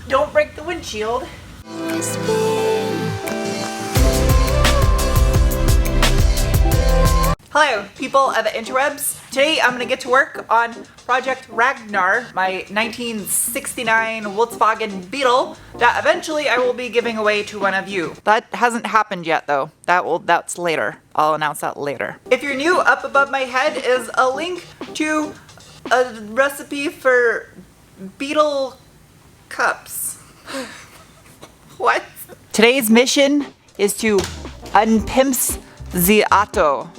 Don't break the windshield. Hello, people of the interwebs. Today I'm gonna get to work on Project Ragnar, my 1969 Volkswagen Beetle that eventually I will be giving away to one of you. That hasn't happened yet though. That's later. I'll announce that later. If you're new, up above my head is a link to a recipe for Beetle cups. What? Today's mission is to unpimps the auto.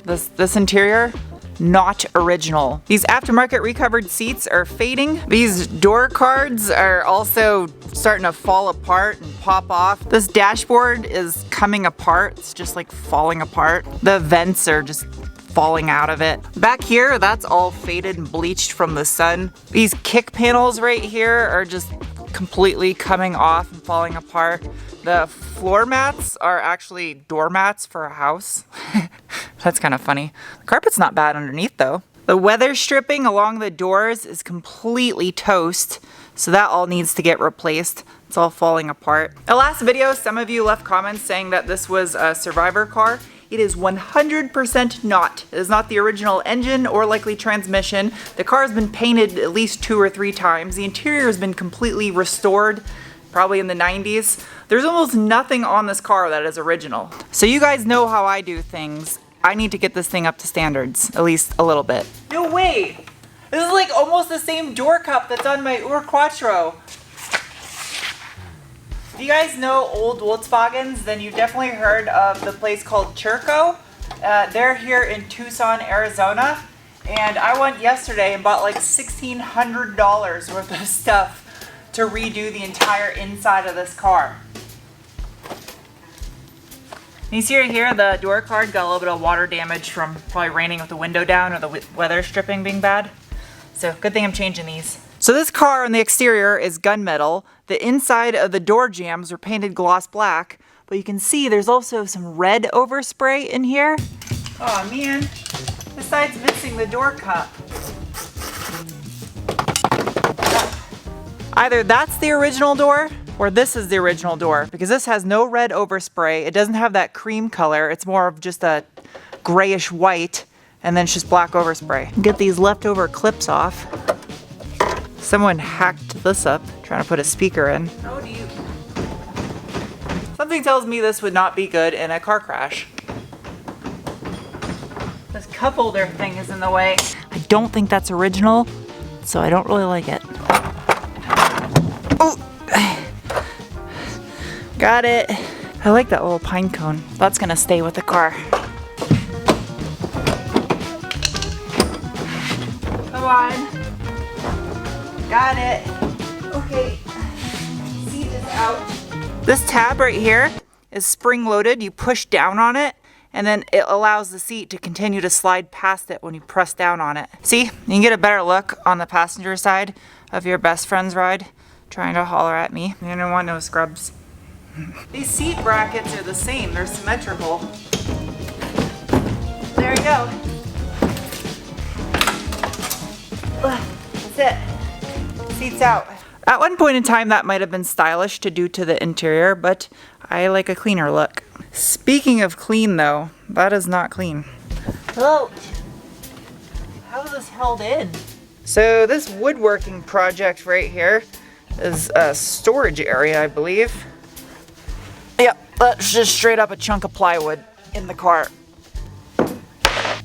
This interior, not original. These aftermarket recovered seats are fading. These door cards are also starting to fall apart and pop off. This dashboard is coming apart. It's just like falling apart. The vents are just falling out of it. Back here, that's all faded and bleached from the sun. These kick panels right here are just completely coming off and falling apart. The floor mats are actually doormats for a house. That's kind of funny. The carpet's not bad underneath though. The weather stripping along the doors is completely toast, so that all needs to get replaced. It's all falling apart. The last video, some of you left comments saying that this was a Survivor car. It is 100% not. It is not the original engine or likely transmission. The car has been painted at least 2 or 3 times. The interior has been completely restored, probably in the 90s. There's almost nothing on this car that is original. So you guys know how I do things. I need to get this thing up to standards, at least a little bit. No way! This is like almost the same door cup that's on my Ur Quattro. If you guys know old Volkswagens, then you've definitely heard of the place called Churco. They're here in Tucson, Arizona. And I went yesterday and bought like $1,600 worth of stuff to redo the entire inside of this car. You see right here, the door card got a little bit of water damage from probably raining with the window down or the weather stripping being bad. So good thing I'm changing these. So this car on the exterior is gunmetal. The inside of the door jambs are painted gloss black, but you can see there's also some red overspray in here. Oh man, besides missing the door cup. Either that's the original door or this is the original door, because this has no red overspray. It doesn't have that cream color. It's more of just a grayish white, and then it's just black overspray. Get these leftover clips off. Someone hacked this up, trying to put a speaker in. Oh, do you? Something tells me this would not be good in a car crash. This cup holder thing is in the way. I don't think that's original, so I don't really like it. Oh! Got it. I like that little pine cone. That's gonna stay with the car. Come on. Got it. Okay. Seat is out. This tab right here is spring loaded. You push down on it and then it allows the seat to continue to slide past it when you press down on it. See, you can get a better look on the passenger side of your best friend's ride trying to holler at me. You don't want no scrubs. These seat brackets are the same. They're symmetrical. There you go. That's it. Seats out. At one point in time, that might have been stylish to do to the interior, but I like a cleaner look. Speaking of clean though, that is not clean. Hello. How is this held in? So this woodworking project right here is a storage area, I believe. Yep, that's just straight up a chunk of plywood in the car.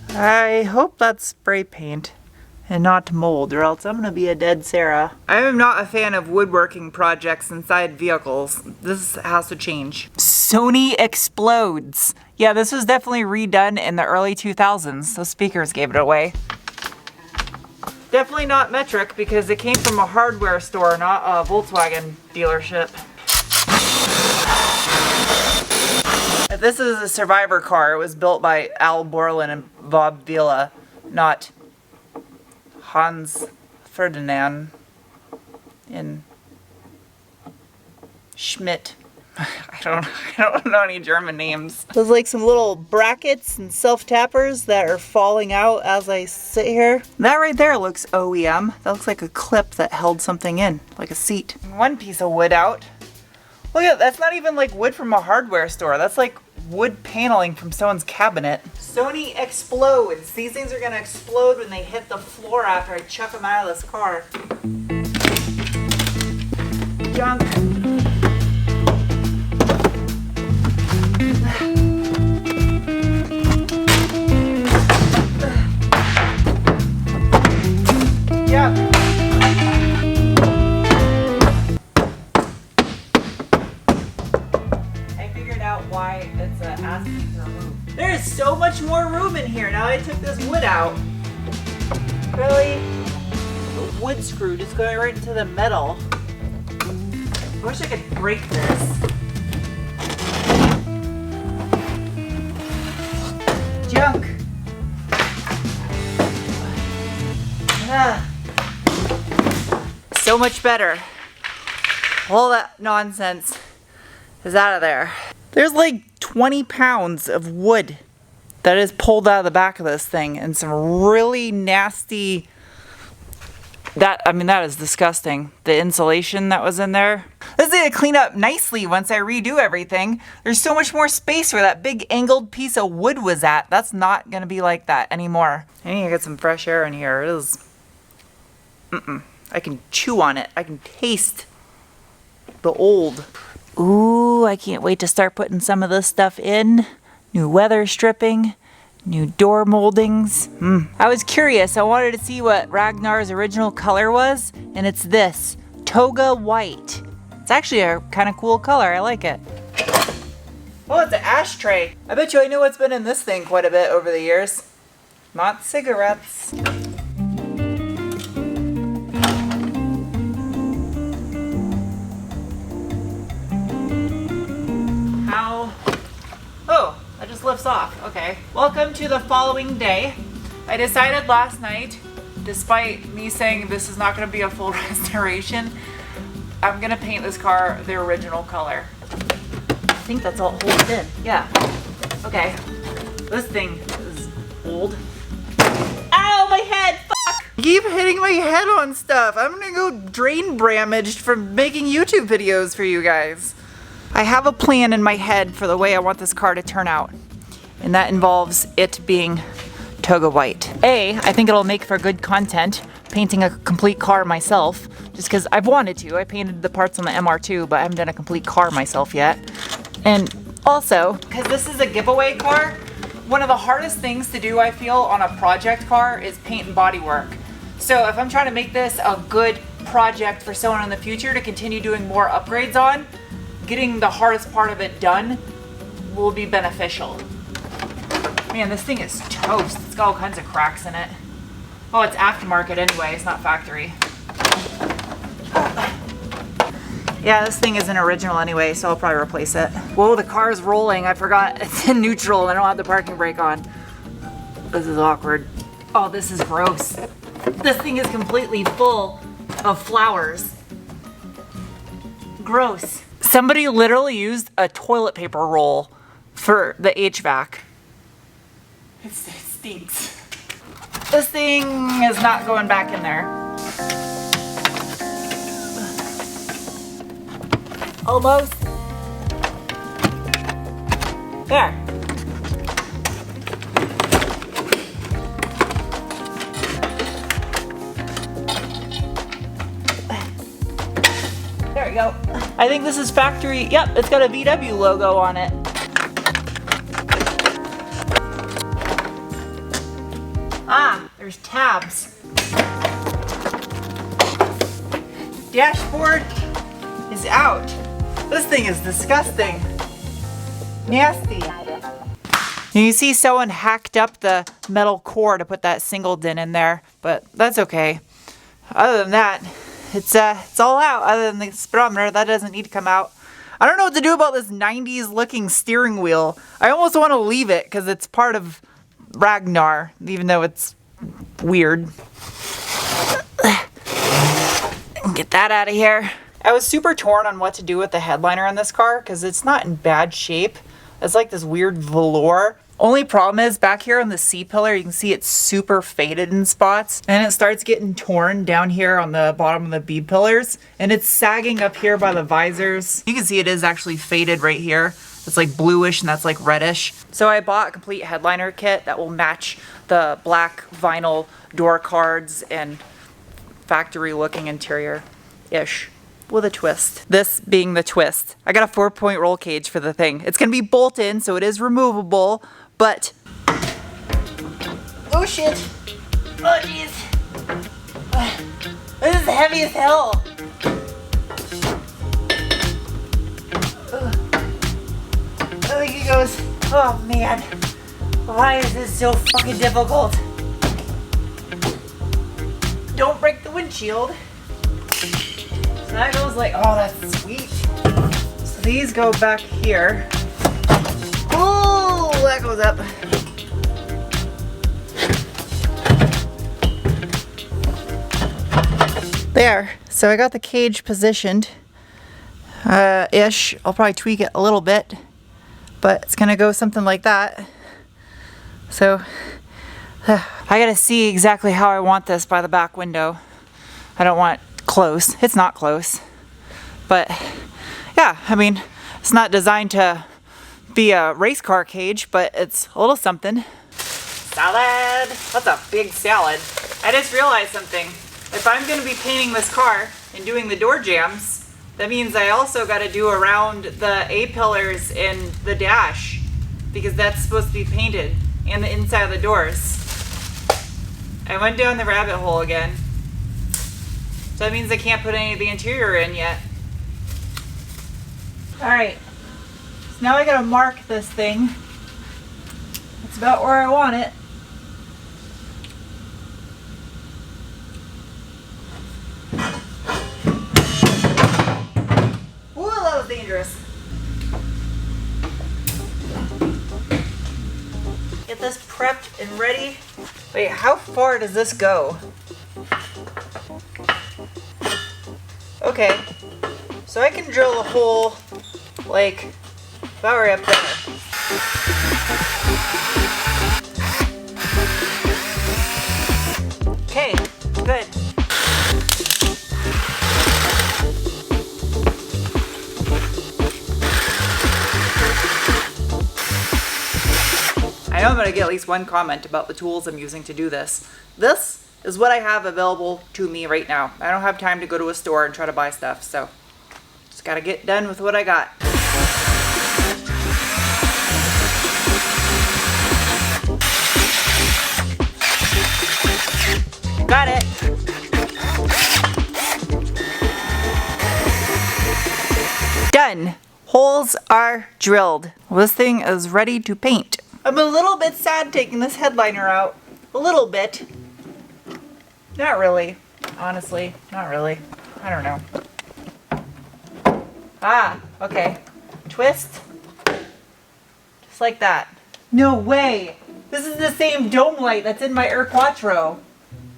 I hope that's spray paint and not mold, or else I'm gonna be a dead Sarah. I am not a fan of woodworking projects inside vehicles. This has to change. Sony explodes. Yeah, this was definitely redone in the early 2000s. Those speakers gave it away. Definitely not metric because it came from a hardware store, not a Volkswagen dealership. If this is a Survivor car, it was built by Al Borland and Bob Vila, not Hans Ferdinand in Schmidt. I don't know any German names. There's like some little brackets and self-tappers that are falling out as I sit here. That right there looks OEM. That looks like a clip that held something in, like a seat. One piece of wood out. Look at, that's not even like wood from a hardware store. That's like wood paneling from someone's cabinet. Sony explodes. These things are gonna explode when they hit the floor after I chuck them out of this car. Junk. Yeah. I figured out why it's asking to remove. There is so much more room in here now I took this wood out. Really? The wood screw just going right into the metal. I wish I could break this. Junk. Ah. So much better. All that nonsense is out of there. There's like 20 pounds of wood that is pulled out of the back of this thing and some really nasty, that is disgusting. The insulation that was in there. This is gonna clean up nicely once I redo everything. There's so much more space where that big angled piece of wood was at. That's not gonna be like that anymore. I need to get some fresh air in here. It is, I can chew on it. I can taste the old. Ooh, I can't wait to start putting some of this stuff in. New weather stripping, new door moldings. I was curious. I wanted to see what Ragnar's original color was, and it's this, Toga White. It's actually a kind of cool color. I like it. Oh, it's an ashtray. I bet you I know what's been in this thing quite a bit over the years. Not cigarettes. Oh, that just lifts off. Okay. Welcome to the following day. I decided last night, despite me saying this is not going to be a full restoration, I'm going to paint this car the original color. I think that's all holds in. Yeah. Okay. This thing is old. Ow, my head! Fuck! I keep hitting my head on stuff. I'm going to go drain damaged from making YouTube videos for you guys. I have a plan in my head for the way I want this car to turn out, and that involves it being Toga White. I think it'll make for good content, painting a complete car myself, just because I've wanted to. I painted the parts on the MR2, but I haven't done a complete car myself yet. And also, because this is a giveaway car, one of the hardest things to do, I feel, on a project car is paint and body work. So if I'm trying to make this a good project for someone in the future to continue doing more upgrades on, getting the hardest part of it done will be beneficial. Man, this thing is toast. It's got all kinds of cracks in it. Oh, it's aftermarket anyway, it's not factory. Yeah, this thing isn't original anyway, so I'll probably replace it. Whoa, the car's rolling. I forgot it's in neutral and I don't have the parking brake on. This is awkward. Oh, this is gross. This thing is completely full of flowers. Gross. Somebody literally used a toilet paper roll for the HVAC. It stinks. This thing is not going back in there. Almost. There. There we go. I think this is factory. Yep, it's got a VW logo on it. Ah, there's tabs. Dashboard is out. This thing is disgusting. Nasty. You see someone hacked up the metal core to put that single din in there, but that's okay. Other than that, it's all out. Other than the speedometer, that doesn't need to come out. I don't know what to do about this 90s looking steering wheel. I almost want to leave it because it's part of Ragnar, even though it's weird. Get that out of here. I was super torn on what to do with the headliner on this car because it's not in bad shape. It's like this weird velour. Only problem is back here on the C-pillar, you can see it's super faded in spots, and it starts getting torn down here on the bottom of the B-pillars, and it's sagging up here by the visors. You can see it is actually faded right here. It's like bluish and that's like reddish. So I bought a complete headliner kit that will match the black vinyl door cards and factory looking interior-ish with a twist. This being the twist. I got a 4-point roll cage for the thing. It's gonna be bolt-in, so it is removable, but... Oh shit! Oh jeez! This is heavy as hell! Oh, he goes, oh man, why is this so fucking difficult? Don't break the windshield. So that goes like, oh, that's sweet. So these go back here. Oh, that goes up. There, so I got the cage positioned, ish. I'll probably tweak it a little bit, but it's gonna go something like that. So, I gotta see exactly how I want this by the back window. I don't want close. It's not close. But, yeah, I mean, it's not designed to be a race car cage, but it's a little something. Salad! That's a big salad. I just realized something. If I'm gonna be painting this car and doing the door jambs, that means I also gotta do around the A-pillars and the dash, because that's supposed to be painted, and the inside of the doors. I went down the rabbit hole again. So that means I can't put any of the interior in yet. Alright, so now I gotta mark this thing. It's about where I want it. Ooh, that was dangerous. Get this prepped and ready. Wait, how far does this go? Okay, so I can drill a hole like about right up there. Okay, good. I know I'm going to get at least one comment about the tools I'm using to do this. This is what I have available to me right now. I don't have time to go to a store and try to buy stuff, so just got to get done with what I got. Got it. Done. Holes are drilled. Well, this thing is ready to paint. I'm a little bit sad taking this headliner out. A little bit. Not really. Honestly, not really. I don't know. Ah, okay. Twist. Just like that. No way! This is the same dome light that's in my Air Quattro.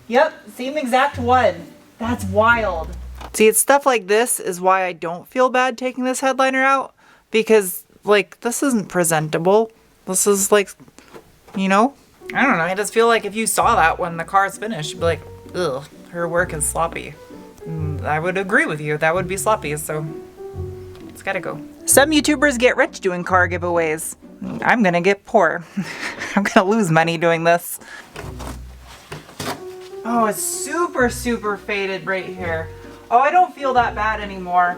Yep, same exact one. That's wild. See, it's stuff like this is why I don't feel bad taking this headliner out. Because, like, this isn't presentable. This is like, you know? I don't know, I just feel like if you saw that when the car's finished, you'd be like, ugh, her work is sloppy. I would agree with you, that would be sloppy, so it's gotta go. Some YouTubers get rich doing car giveaways. I'm gonna get poor. I'm gonna lose money doing this. Oh, it's super, super faded right here. Oh, I don't feel that bad anymore,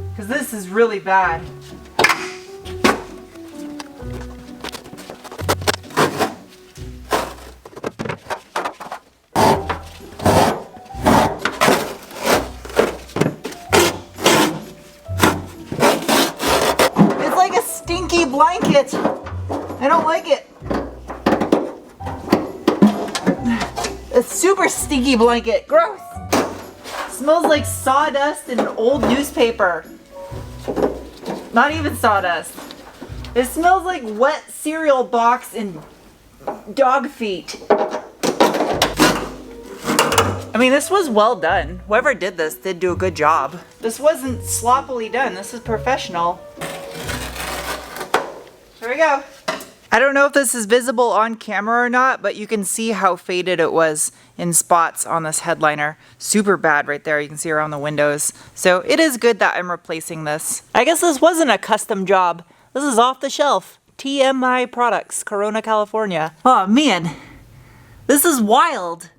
because this is really bad. Stinky blanket. I don't like it. A super stinky blanket. Gross. Smells like sawdust and an old newspaper. Not even sawdust. It smells like wet cereal box and dog feet. I mean, this was well done. Whoever did this did do a good job. This wasn't sloppily done. This is professional. There we go. I don't know if this is visible on camera or not, but you can see how faded it was in spots on this headliner. Super bad right there. You can see around the windows. So it is good that I'm replacing this. I guess this wasn't a custom job. This is off the shelf. TMI Products, Corona, California. Oh man, this is wild.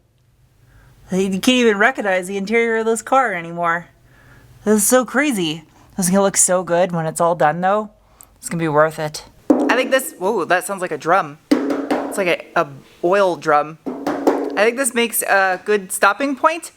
You can't even recognize the interior of this car anymore. This is so crazy. This is gonna look so good when it's all done though. It's gonna be worth it. I think this, whoa, that sounds like a drum. It's like a oil drum. I think this makes a good stopping point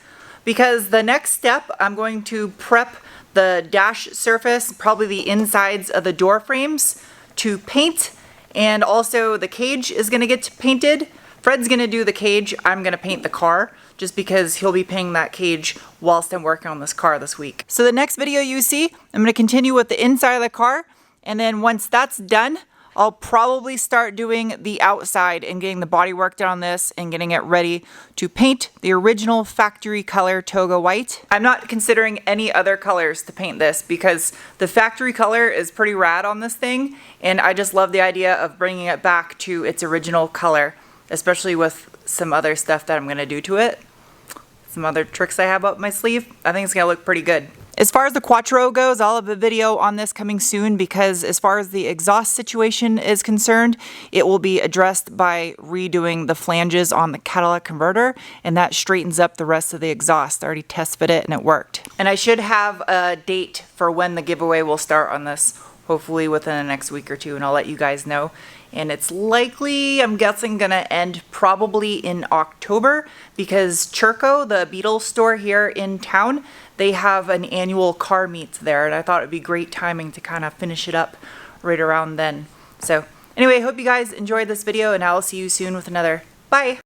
because the next step, I'm going to prep the dash surface, probably the insides of the door frames to paint, and also the cage is gonna get painted. Fred's gonna do the cage, I'm gonna paint the car, just because he'll be painting that cage whilst I'm working on this car this week. So the next video you see, I'm gonna continue with the inside of the car, and then once that's done, I'll probably start doing the outside and getting the body work done on this and getting it ready to paint the original factory color Toga White. I'm not considering any other colors to paint this because the factory color is pretty rad on this thing, and I just love the idea of bringing it back to its original color, especially with some other stuff that I'm gonna do to it. Some other tricks I have up my sleeve. I think it's gonna look pretty good. As far as the Quattro goes, I'll have a video on this coming soon because as far as the exhaust situation is concerned, it will be addressed by redoing the flanges on the catalytic converter, and that straightens up the rest of the exhaust. I already test fit it and it worked. And I should have a date for when the giveaway will start on this, hopefully within the next week or two, and I'll let you guys know. And it's likely, I'm guessing, gonna end probably in October because Churco, the Beetle store here in town, they have an annual car meet there, and I thought it'd be great timing to kind of finish it up right around then. So anyway, hope you guys enjoyed this video, and I'll see you soon with another. Bye!